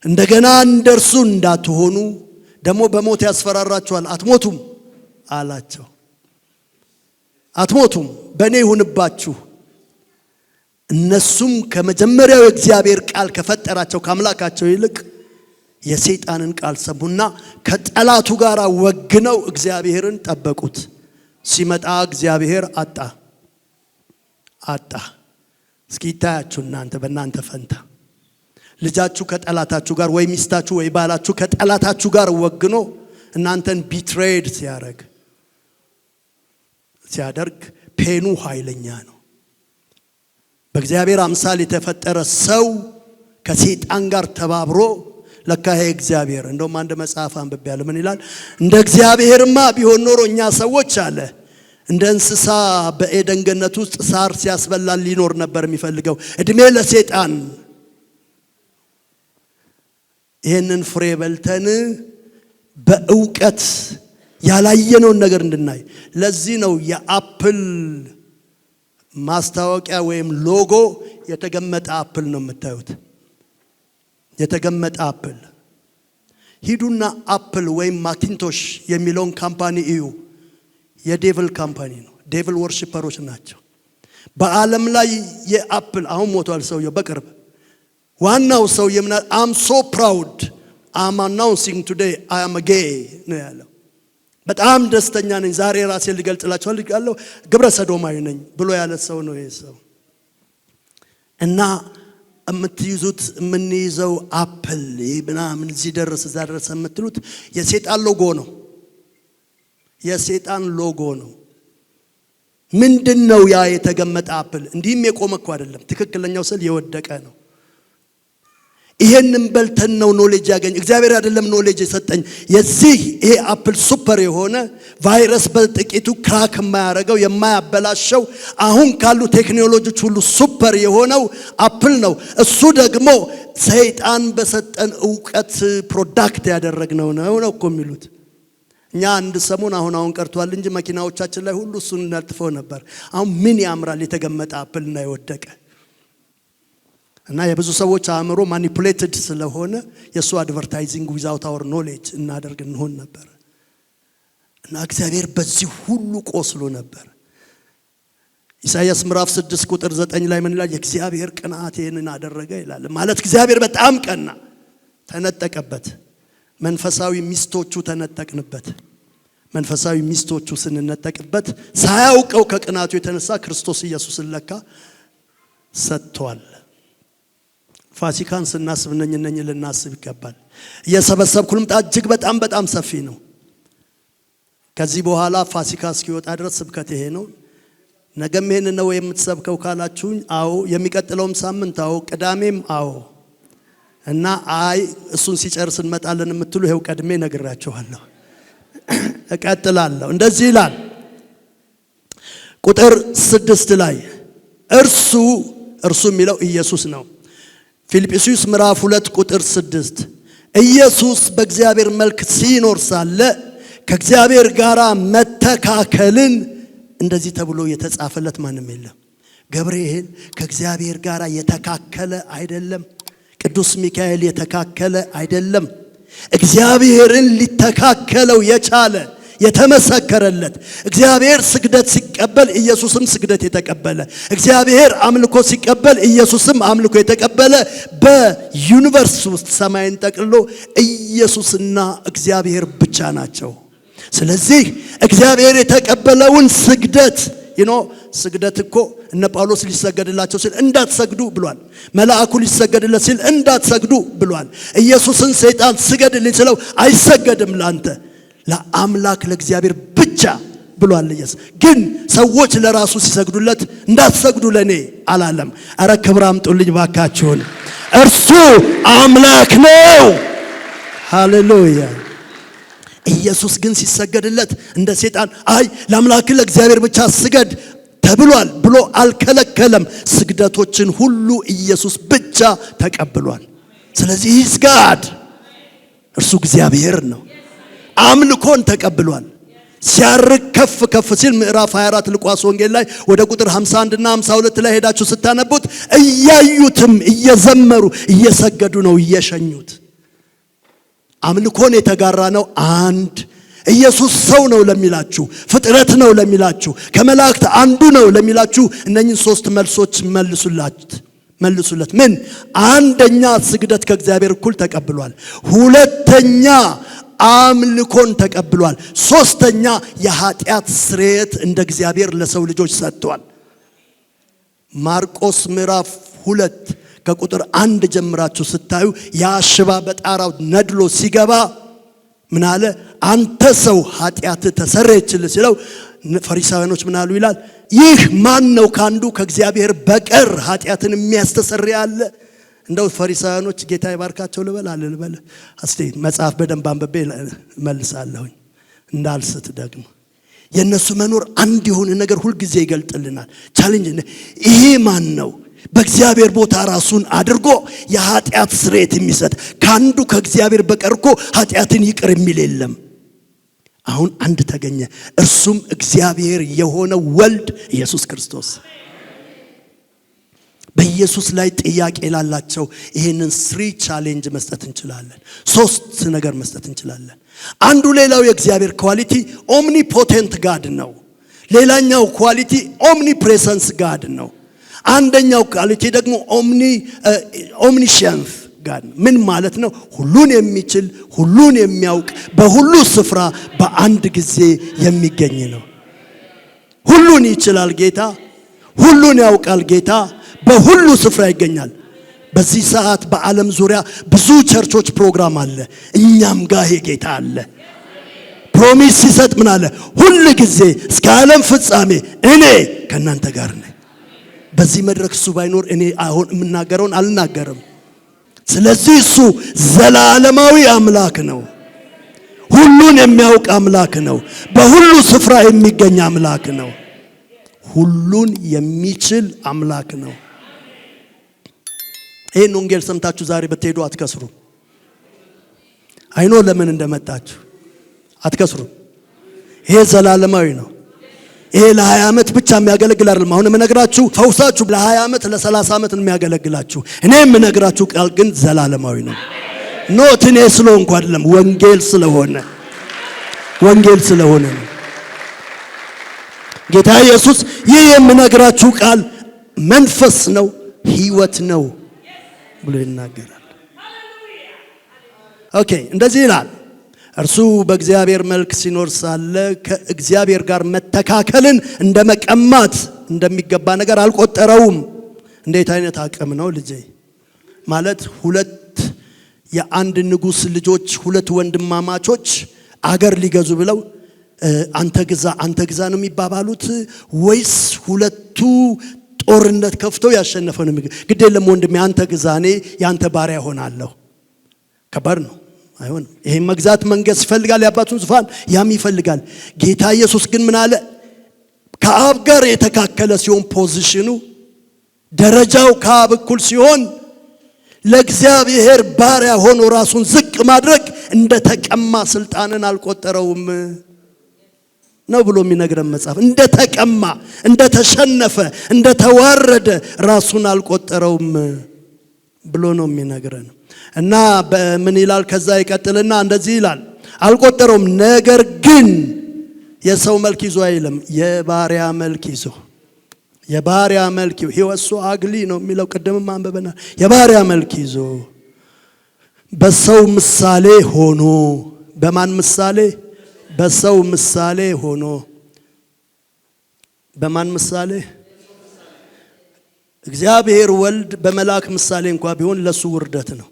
A: እንደገና እንደርሱ እንዳትሆኑ ደግሞ በሞት ያስፈራራችኋል፣ አትሞቱም አላቸው። አትሞቱም በእኔ ይሁንባችሁ። እነሱም ከመጀመሪያው እግዚአብሔር ቃል ከፈጠራቸው ከአምላካቸው ይልቅ የሰይጣንን ቃል ሰሙና ከጠላቱ ጋር ወግነው እግዚአብሔርን ጠበቁት። ሲመጣ እግዚአብሔር አጣ። እስኪ ይታያችሁ እናንተ በእናንተ ፈንታ ልጃችሁ ከጠላታችሁ ጋር ወይ ሚስታችሁ ወይ ባላችሁ ከጠላታችሁ ጋር ወግኖ እናንተን ቢትሬድ ሲያደርግ ፔኑ ኃይለኛ ነው። በእግዚአብሔር አምሳል የተፈጠረ ሰው ከሰይጣን ጋር ተባብሮ ለካ ይሄ እግዚአብሔር እንደውም አንድ መጽሐፍ አንብቤያለሁ። ምን ይላል? እንደ እግዚአብሔርማ ቢሆን ኖሮ እኛ ሰዎች አለ እንደ እንስሳ በኤደን ገነት ውስጥ ሳር ሲያስበላን ሊኖር ነበር የሚፈልገው። እድሜ ለሰይጣን ይሄንን ፍሬ በልተን በእውቀት ያላየነውን ነገር እንድናይ። ለዚህ ነው የአፕል ማስታወቂያ ወይም ሎጎ የተገመጠ አፕል ነው የምታዩት። የተገመጠ አፕል። ሂዱና አፕል ወይም ማኪንቶሽ የሚለውን ካምፓኒ እዩ። የዴቪል ካምፓኒ ነው። ዴቪል ወርሺፐሮች ናቸው። በዓለም ላይ የአፕል አሁን ሞቷል ሰውየው በቅርብ ዋናው ሰው የምናል I'm so proud I'm announcing today I am gay ነው ያለው። በጣም ደስተኛ ነኝ ዛሬ ራሴን ልገልጽላችሁ ፈልጋለሁ ግብረ ሰዶማዊ ነኝ ብሎ ያለ ሰው ነው ይሄ ሰው። እና የምትይዙት የምንይዘው አፕል ምናምን እዚህ ደረሰ እዛ ደረሰ የምትሉት የሰይጣን ሎጎ ነው። የሰይጣን ሎጎ ነው። ምንድነው ያ የተገመጠ አፕል? እንዲህም የቆመ እኮ አይደለም። ትክክለኛው ስል የወደቀ ነው። ይሄንን በልተን ነው ኖሌጅ ያገኝ። እግዚአብሔር አይደለም ኖሌጅ የሰጠኝ። የዚህ ይሄ አፕል ሱፐር የሆነ ቫይረስ በጥቂቱ ክራክ የማያረገው የማያበላሸው አሁን ካሉ ቴክኖሎጂዎች ሁሉ ሱፐር የሆነው አፕል ነው። እሱ ደግሞ ሰይጣን በሰጠን ዕውቀት ፕሮዳክት ያደረግነው ነው እኮ የሚሉት። እኛ አንድ ሰሞን አሁን ቀርቷል እንጂ መኪናዎቻችን ላይ ሁሉ እሱን እናልጥፈው ነበር። አሁን ምን ያምራል የተገመጠ አፕልና የወደቀ እና የብዙ ሰዎች አእምሮ ማኒፑሌትድ ስለሆነ የሱ አድቨርታይዚንግ ዊዛውት አወር ኖሌጅ እናደርግ እንሆን ነበር። እና እግዚአብሔር በዚህ ሁሉ ቆስሎ ነበር። ኢሳይያስ ምዕራፍ 6 ቁጥር 9 ላይ ምን ይላል? የእግዚአብሔር ቅንዓት ይሄንን አደረገ ይላል። ማለት እግዚአብሔር በጣም ቀና፣ ተነጠቀበት። መንፈሳዊ ሚስቶቹ ተነጠቅንበት። መንፈሳዊ ሚስቶቹ ስንነጠቅበት ሳያውቀው ከቅናቱ የተነሳ ክርስቶስ ኢየሱስን ለካ ሰጥቷል። ፋሲካን ስናስብ ነኝ ልናስብ ይገባል። እየሰበሰብኩ ልምጣ እጅግ በጣም ሰፊ ነው። ከዚህ በኋላ ፋሲካ እስኪወጣ ድረስ ስብከት ይሄ ነው። ነገም ይሄን ነው የምትሰብከው ካላችሁኝ አዎ፣ የሚቀጥለውም ሳምንት አዎ፣ ቅዳሜም አዎ። እና አይ እሱን ሲጨርስ እንመጣለን የምትሉ ይሄው ቀድሜ ነግራችኋለሁ። እቀጥላለሁ። እንደዚህ ይላል ቁጥር 6 ላይ እርሱ የሚለው ኢየሱስ ነው። ፊልጵስዩስ ምዕራፍ 2 ቁጥር 6 ኢየሱስ በእግዚአብሔር መልክ ሲኖር ሳለ ከእግዚአብሔር ጋር መተካከልን እንደዚህ ተብሎ የተጻፈለት ማንም የለም። ገብርኤል ከእግዚአብሔር ጋር የተካከለ አይደለም። ቅዱስ ሚካኤል የተካከለ አይደለም። እግዚአብሔርን ሊተካከለው የቻለ የተመሰከረለት እግዚአብሔር ስግደት ሲቀበል ኢየሱስም ስግደት የተቀበለ እግዚአብሔር አምልኮ ሲቀበል ኢየሱስም አምልኮ የተቀበለ በዩኒቨርስ ውስጥ ሰማይን ጠቅልሎ ኢየሱስና እግዚአብሔር ብቻ ናቸው። ስለዚህ እግዚአብሔር የተቀበለውን ስግደት ስግደት እኮ እነ ጳውሎስ ሊሰገድላቸው ሲል እንዳትሰግዱ ብሏል። መልአኩ ሊሰገድለት ሲል እንዳትሰግዱ ብሏል። ኢየሱስን ሰይጣን ስገድልኝ ሲለው አይሰገድም ላንተ ለአምላክ ለእግዚአብሔር ብቻ ብሏል። ኢየሱስ ግን ሰዎች ለራሱ ሲሰግዱለት እንዳትሰግዱ ለኔ አላለም። አረ ክብር አምጡልኝ ባካችሁን። እርሱ አምላክ ነው። ሃሌሉያ። ኢየሱስ ግን ሲሰገድለት እንደ ሰይጣን አይ ለአምላክ ለእግዚአብሔር ብቻ ስገድ ተብሏል ብሎ አልከለከለም። ስግደቶችን ሁሉ ኢየሱስ ብቻ ተቀብሏል። ስለዚህ ኢዝ ጋድ፣ እርሱ እግዚአብሔር ነው። አምልኮን ተቀብሏል። ሲያርግ ከፍ ከፍ ሲል ምዕራፍ 24 ሉቃስ ወንጌል ላይ ወደ ቁጥር 51 እና 52 ላይ ሄዳችሁ ስታነቡት እያዩትም እየዘመሩ እየሰገዱ ነው እየሸኙት። አምልኮን የተጋራ ነው። አንድ ኢየሱስ ሰው ነው ለሚላችሁ፣ ፍጥረት ነው ለሚላችሁ፣ ከመላእክት አንዱ ነው ለሚላችሁ እነኚህን ሶስት መልሶች መልሱለት። ምን? አንደኛ ስግደት ከእግዚአብሔር እኩል ተቀብሏል። ሁለተኛ አምልኮን ተቀብሏል። ሶስተኛ የኃጢአት ስርየት እንደ እግዚአብሔር ለሰው ልጆች ሰጥቷል። ማርቆስ ምዕራፍ 2 ከቁጥር 1 ጀምራችሁ ስታዩ ያ ሽባ በጣራው ነድሎ ሲገባ ምን አለ? አንተ ሰው ኃጢአት ተሰረየችልህ ሲለው ፈሪሳውያኖች ምን አሉ ይላል? ይህ ማን ነው ካንዱ ከእግዚአብሔር በቀር ኃጢአትን የሚያስተሰርይ አለ? እንደው ፈሪሳውያኖች ጌታ ይባርካቸው ልበል እስቲ መጽሐፍ በደንብ አንብቤ መልሳለሁኝ እንዳልስት ደግሞ የነሱ መኖር አንድ የሆነ ነገር ሁሉ ጊዜ ይገልጥልናል። ቻሌንጅ ይሄ ማን ነው በእግዚአብሔር ቦታ ራሱን አድርጎ የኃጢአት ስርየት የሚሰጥ? ካንዱ ከእግዚአብሔር በቀር እኮ ኃጢአትን ይቅር የሚል የለም። አሁን አንድ ተገኘ፣ እርሱም እግዚአብሔር የሆነ ወልድ ኢየሱስ ክርስቶስ። በኢየሱስ ላይ ጥያቄ ላላቸው ይሄንን 3 ቻሌንጅ መስጠት እንችላለን። 3 ነገር መስጠት እንችላለን። አንዱ ሌላው የእግዚአብሔር ኳሊቲ ኦምኒፖቴንት ጋድ ነው። ሌላኛው ኳሊቲ ኦምኒፕሬሰንስ ጋድ ነው። አንደኛው ኳሊቲ ደግሞ ኦምኒሸንስ ጋድ ነው። ምን ማለት ነው? ሁሉን የሚችል ሁሉን የሚያውቅ በሁሉ ስፍራ በአንድ ጊዜ የሚገኝ ነው። ሁሉን ይችላል ጌታ፣ ሁሉን ያውቃል ጌታ፣ በሁሉ ስፍራ ይገኛል። በዚህ ሰዓት በዓለም ዙሪያ ብዙ ቸርቾች ፕሮግራም አለ። እኛም ጋር ይሄ ጌታ አለ። ፕሮሚስ ሲሰጥ ምን አለ? ሁሉ ጊዜ እስከ ዓለም ፍጻሜ እኔ ከእናንተ ጋር ነኝ። በዚህ መድረክ እሱ ባይኖር እኔ አሁን የምናገረውን አልናገርም። ስለዚህ እሱ ዘላለማዊ አምላክ ነው። ሁሉን የሚያውቅ አምላክ ነው። በሁሉ ስፍራ የሚገኝ አምላክ ነው። ሁሉን የሚችል አምላክ ነው። ይሄን ወንጌል ሰምታችሁ ዛሬ በትሄዱ አትከስሩ። አይኖ ለምን እንደመጣችሁ አትከስሩ። ይሄ ዘላለማዊ ነው። ይሄ ለ20 ዓመት ብቻ የሚያገለግል አይደለም። አሁን የምነግራችሁ ፈውሳችሁ ለ20 ዓመት ለ30 ዓመት የሚያገለግላችሁ። እኔ የምነግራችሁ ቃል ግን ዘላለማዊ ነው። ኖት እኔ ስለሆንኩ አይደለም፣ ወንጌል ስለሆነ ነው። ጌታ ኢየሱስ ይህ የምነግራችሁ ቃል መንፈስ ነው፣ ሕይወት ነው ብሎ ይናገራል። ኦኬ፣ እንደዚህ ይላል። እርሱ በእግዚአብሔር መልክ ሲኖር ሳለ ከእግዚአብሔር ጋር መተካከልን እንደ መቀማት እንደሚገባ ነገር አልቆጠረውም። እንዴት አይነት አቅም ነው ልጄ! ማለት ሁለት የአንድ ንጉሥ ልጆች ሁለት ወንድማማቾች አገር ሊገዙ ብለው አንተ ግዛ ነው የሚባባሉት ወይስ ሁለቱ ጦርነት ከፍተው ያሸነፈው ነው? ግድ የለም ወንድሜ አንተ ግዛ፣ እኔ ያንተ ባሪያ ሆናለሁ። ከባድ ነው። አይሆንም። ይሄን መግዛት መንገስ ይፈልጋል፣ የአባቱን ዙፋን ያም ይፈልጋል። ጌታ ኢየሱስ ግን ምን አለ? ከአብ ጋር የተካከለ ሲሆን ፖዚሽኑ ደረጃው ከአብ እኩል ሲሆን ለእግዚአብሔር ባሪያ ሆኖ ራሱን ዝቅ ማድረግ እንደ ተቀማ ስልጣንን አልቆጠረውም ነው ብሎ የሚነግረን መጽሐፍ። እንደ ተቀማ፣ እንደ ተሸነፈ፣ እንደ ተዋረደ ራሱን አልቆጠረውም ብሎ ነው የሚነግረን። እና በምን ይላል? ከዛ ይቀጥልና እንደዚህ ይላል፣ አልቆጠረውም። ነገር ግን የሰው መልክ ይዞ አይልም፣ የባሪያ መልክ ይዞ። የባሪያ መልክ ህይወሱ አግሊ ነው የሚለው ቅድምም አንብበናል። የባሪያ መልክ ይዞ በሰው ምሳሌ ሆኖ። በማን ምሳሌ? በሰው ምሳሌ ሆኖ። በማን ምሳሌ? እግዚአብሔር ወልድ በመላእክ ምሳሌ እንኳን ቢሆን ለሱ ውርደት ነው።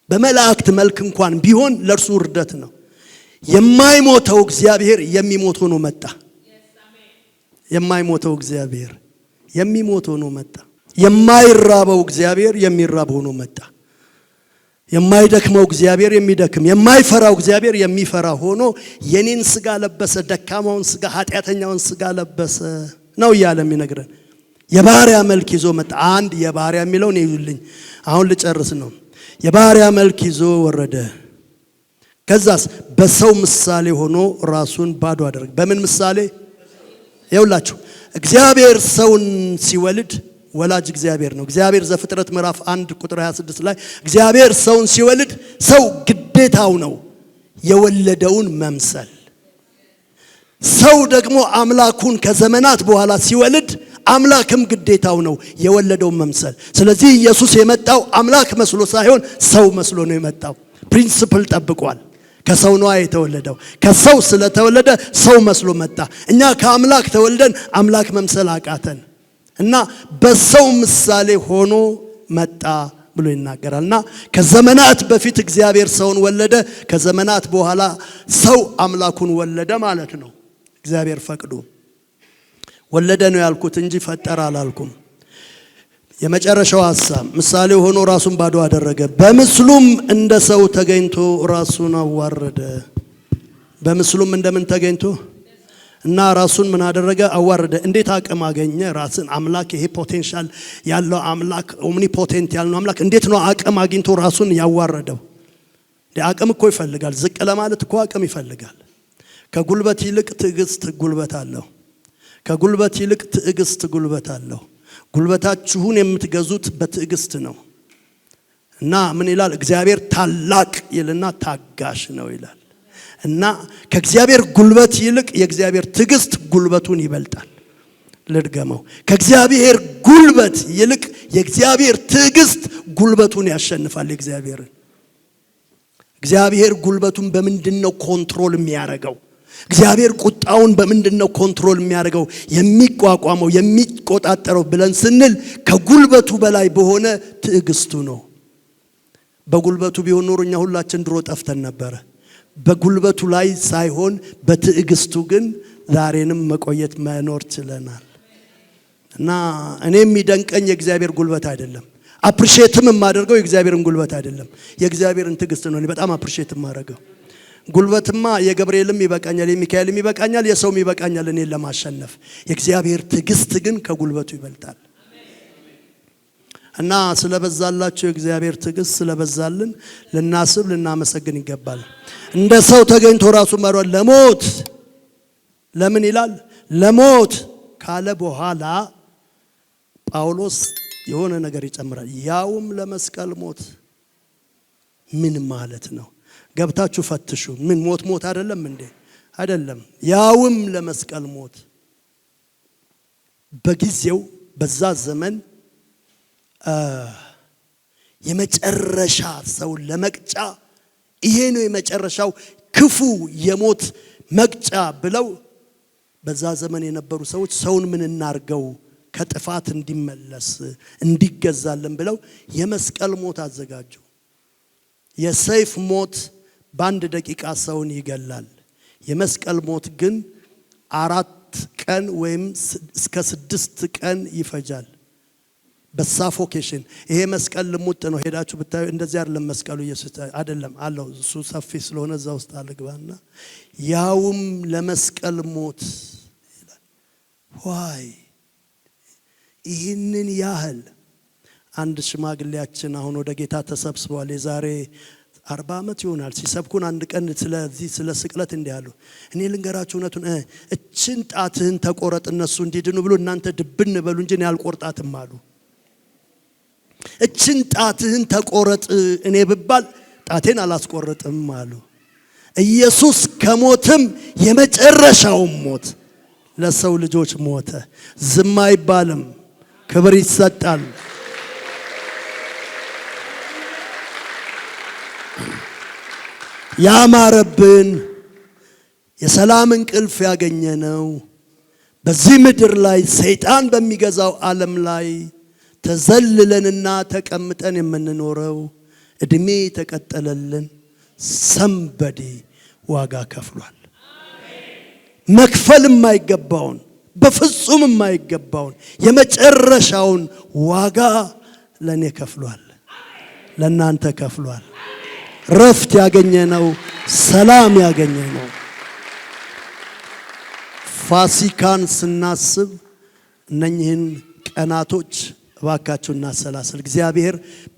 A: በመላእክት መልክ እንኳን ቢሆን ለሱ ውርደት ነው። የማይሞተው እግዚአብሔር የሚሞት ሆኖ መጣ። የማይሞተው እግዚአብሔር የሚሞት ሆኖ መጣ። የማይራበው እግዚአብሔር የሚራብ ሆኖ መጣ። የማይደክመው እግዚአብሔር የሚደክም፣ የማይፈራው እግዚአብሔር የሚፈራ ሆኖ የኔን ስጋ ለበሰ፣ ደካማውን ስጋ፣ ኃጢአተኛውን ስጋ ለበሰ ነው እያለ የሚነግረን። የባሪያ መልክ ይዞ መጣ። አንድ የባሪያ የሚለውን ይዩልኝ፣ አሁን ልጨርስ ነው። የባሪያ መልክ ይዞ ወረደ። ከዛስ በሰው ምሳሌ ሆኖ ራሱን ባዶ አደረገ። በምን ምሳሌ? ይኸውላችሁ እግዚአብሔር ሰውን ሲወልድ ወላጅ እግዚአብሔር ነው። እግዚአብሔር ዘፍጥረት ምዕራፍ 1 ቁጥር 26 ላይ እግዚአብሔር ሰውን ሲወልድ ሰው ግዴታው ነው የወለደውን መምሰል። ሰው ደግሞ አምላኩን ከዘመናት በኋላ ሲወልድ አምላክም ግዴታው ነው የወለደውን መምሰል። ስለዚህ ኢየሱስ የመጣው አምላክ መስሎ ሳይሆን ሰው መስሎ ነው የመጣው። ፕሪንሲፕል ጠብቋል። ከሰው ነው የተወለደው። ከሰው ስለተወለደ ሰው መስሎ መጣ። እኛ ከአምላክ ተወልደን አምላክ መምሰል አቃተን እና በሰው ምሳሌ ሆኖ መጣ ብሎ ይናገራልና ከዘመናት በፊት እግዚአብሔር ሰውን ወለደ። ከዘመናት በኋላ ሰው አምላኩን ወለደ ማለት ነው። እግዚአብሔር ፈቅዶ ወለደ ነው ያልኩት እንጂ ፈጠረ አላልኩም። የመጨረሻው ሐሳብ ምሳሌ ሆኖ ራሱን ባዶ አደረገ። በምስሉም እንደ ሰው ተገኝቶ ራሱን አዋረደ። በምስሉም እንደምን ተገኝቶ እና ራሱን ምን አደረገ? አዋረደ። እንዴት አቅም አገኘ? ራስን አምላክ፣ ይሄ ፖቴንሻል ያለው አምላክ፣ ኦምኒፖቴንት ያለው አምላክ እንዴት ነው አቅም አግኝቶ ራሱን ያዋረደው? አቅም እኮ ይፈልጋል። ዝቅ ለማለት እኮ አቅም ይፈልጋል። ከጉልበት ይልቅ ትዕግስት ጉልበት አለው። ከጉልበት ይልቅ ትዕግስት ጉልበት አለው። ጉልበታችሁን የምትገዙት በትዕግስት ነው። እና ምን ይላል? እግዚአብሔር ታላቅ ይልና ታጋሽ ነው ይላል። እና ከእግዚአብሔር ጉልበት ይልቅ የእግዚአብሔር ትዕግስት ጉልበቱን ይበልጣል። ልድገመው። ከእግዚአብሔር ጉልበት ይልቅ የእግዚአብሔር ትዕግስት ጉልበቱን ያሸንፋል። እግዚአብሔር ጉልበቱን በምንድነው ኮንትሮል የሚያደርገው? እግዚአብሔር ቁጣውን በምንድነው ኮንትሮል የሚያደርገው የሚቋቋመው የሚቆጣጠረው ብለን ስንል ከጉልበቱ በላይ በሆነ ትዕግስቱ ነው። በጉልበቱ ቢሆን ኖሮ እኛ ሁላችን ድሮ ጠፍተን ነበረ። በጉልበቱ ላይ ሳይሆን በትዕግስቱ ግን ዛሬንም መቆየት መኖር ችለናል። እና እኔ የሚደንቀኝ የእግዚአብሔር ጉልበት አይደለም። አፕሪሺየትም የማደርገው የእግዚአብሔርን ጉልበት አይደለም፣ የእግዚአብሔርን ትዕግስት ነው። እኔ በጣም አፕሪሺየት የማደርገው ጉልበትማ የገብርኤልም ይበቃኛል፣ የሚካኤልም ይበቃኛል፣ የሰውም ይበቃኛል እኔን ለማሸነፍ። የእግዚአብሔር ትዕግስት ግን ከጉልበቱ ይበልጣል። እና ስለበዛላችሁ የእግዚአብሔር ትዕግስት ስለበዛልን ልናስብ ልናመሰግን ይገባል። እንደ ሰው ተገኝቶ ራሱ መሯል ለሞት። ለምን ይላል? ለሞት ካለ በኋላ ጳውሎስ የሆነ ነገር ይጨምራል። ያውም ለመስቀል ሞት። ምን ማለት ነው? ገብታችሁ ፈትሹ። ምን ሞት አይደለም እንዴ? አይደለም። ያውም ለመስቀል ሞት። በጊዜው በዛ ዘመን የመጨረሻ ሰው ለመቅጫ ይሄ ነው የመጨረሻው ክፉ የሞት መቅጫ ብለው በዛ ዘመን የነበሩ ሰዎች ሰውን ምን እናርገው ከጥፋት እንዲመለስ እንዲገዛልን ብለው የመስቀል ሞት አዘጋጁ። የሰይፍ ሞት በአንድ ደቂቃ ሰውን ይገላል። የመስቀል ሞት ግን 4 ቀን ወይም እስከ 6 ቀን ይፈጃል በሳፎኬሽን። ይሄ መስቀል ልሙጥ ነው። ሄዳችሁ ብታዩ እንደዚህ አይደለም መስቀሉ። ኢየሱስ አይደለም አለው። እሱ ሰፊ ስለሆነ እዛ ውስጥ አልገባና ያውም ለመስቀል ሞት ይላል። ዋይ ይህንን ያህል አንድ ሽማግሌያችን አሁን ወደ ጌታ ተሰብስበዋል። የዛሬ 40 ዓመት ይሆናል። ሲሰብኩን አንድ ቀን ስለዚህ ስለ ስቅለት እንዲያሉ እኔ ልንገራችሁ እውነቱን እችን ጣትህን ተቆረጥ እነሱ እንዲድኑ ብሎ እናንተ ድብን በሉ እንጂ እኔ አልቆርጣትም አሉ። እችን ጣትህን ተቆረጥ እኔ ብባል ጣቴን አላስቆረጥም አሉ። ኢየሱስ ከሞትም የመጨረሻው ሞት ለሰው ልጆች ሞተ። ዝም አይባልም፣ ክብር ይሰጣል። ያማረብን የሰላም እንቅልፍ ያገኘነው በዚህ ምድር ላይ ሰይጣን በሚገዛው ዓለም ላይ ተዘልለንና ተቀምጠን የምንኖረው እድሜ ተቀጠለልን ሰንበዴ ዋጋ ከፍሏል። መክፈል የማይገባውን በፍጹም የማይገባውን የመጨረሻውን ዋጋ ለኔ ከፍሏል፣ ለናንተ ከፍሏል። ረፍት ያገኘነው፣ ሰላም ያገኘነው። ፋሲካን ስናስብ እነኚህን ቀናቶች እባካችሁ እናሰላስል። እግዚአብሔር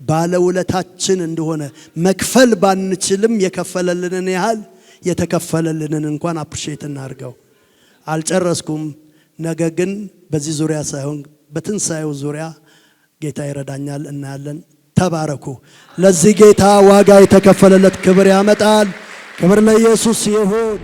A: ባለውለታችን እንደሆነ መክፈል ባንችልም የከፈለልንን ያህል የተከፈለልንን እንኳን አፕሪሼት እናድርገው። አልጨረስኩም። ነገ ግን በዚህ ዙሪያ ሳይሆን በትንሳኤው ዙሪያ ጌታ ይረዳኛል፣ እናያለን። ተባረኩ። ለዚህ ጌታ ዋጋ የተከፈለለት ክብር ያመጣል። ክብር ለኢየሱስ ይሁን።